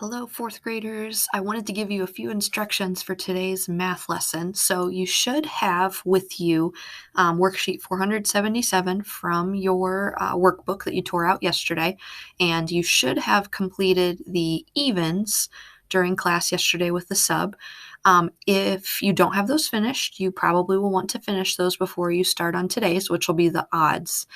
Hello, fourth graders. I wanted to give you a few instructions for today's math lesson. So you should have with you worksheet 477 from your workbook that you tore out yesterday, and you should have completed the evens during class yesterday with the sub. If you don't have those finished, you probably will want to finish those before you start on today's, which will be the odds.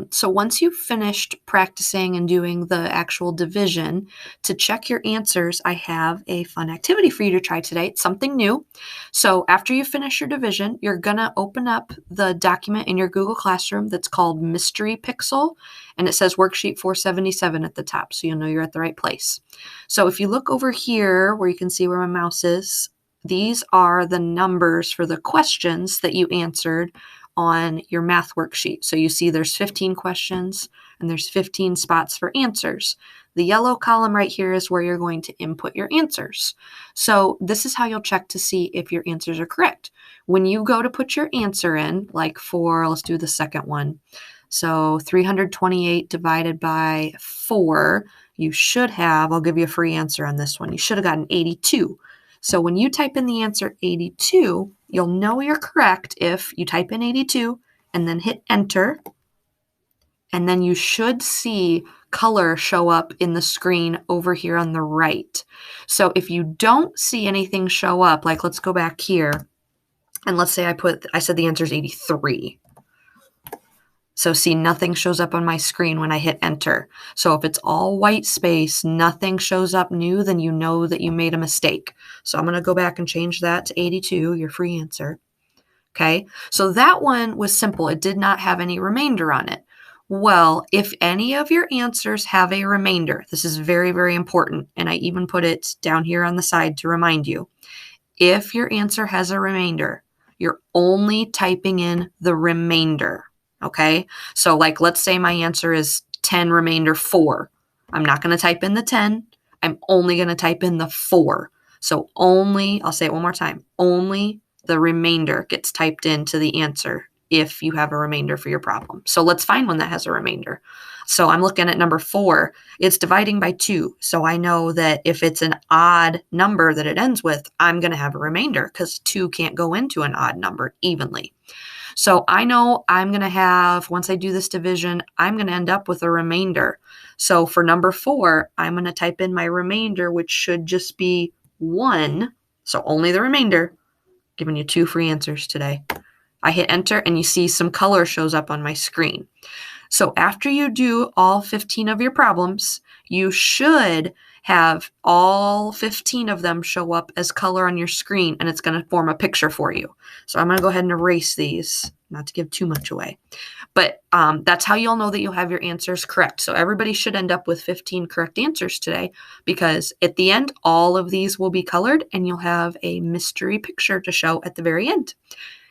So once you've finished practicing and doing the actual division, to check your answers, I have a fun activity for you to try today. It's something new. So after you finish your division, you're going to open up the document in your Google Classroom that's called Mystery Pixel, and it says Worksheet 477 at the top, so you'll know you're at the right place. So if you look over here where you can see where my mouse is, these are the numbers for the questions that you answered on your math worksheet. So you see there's 15 questions and there's 15 spots for answers. The yellow column right here is where you're going to input your answers. So this is how you'll check to see if your answers are correct. When you go to put your answer in, like for, let's do the second one. So 328 divided by 4, you should have, I'll give you a free answer on this one, you should have gotten 82. So when you type in the answer 82, you'll know you're correct if you type in 82 and then hit enter, and then you should see color show up in the screen over here on the right. So if you don't see anything show up, like let's go back here, and let's say I said the answer is 83. So see, nothing shows up on my screen when I hit enter. So if it's all white space, nothing shows up new, then you know that you made a mistake. So I'm going to go back and change that to 82, your free answer. Okay, so that one was simple. It did not have any remainder on it. Well, if any of your answers have a remainder, this is very, very important, and I even put it down here on the side to remind you. If your answer has a remainder, you're only typing in the remainder. Okay, so like let's say my answer is 10 remainder 4. I'm not going to type in the 10. I'm only going to type in the 4. So only, I'll say it one more time, only the remainder gets typed into the answer if you have a remainder for your problem. So let's find one that has a remainder. So I'm looking at number 4. It's dividing by 2. So I know that if it's an odd number that it ends with, I'm going to have a remainder because 2 can't go into an odd number evenly. So I know I'm going to have, once I do this division, I'm going to end up with a remainder. So for number 4, I'm going to type in my remainder, which should just be 1. So only the remainder, giving you 2 free answers today. I hit enter and you see some color shows up on my screen. So after you do all 15 of your problems, you should have all 15 of them show up as color on your screen, and it's going to form a picture for you. So I'm going to go ahead and erase these, not to give too much away. But that's how you'll know that you'll have your answers correct. So everybody should end up with 15 correct answers today, because at the end, all of these will be colored, and you'll have a mystery picture to show at the very end.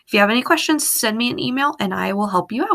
If you have any questions, send me an email, and I will help you out.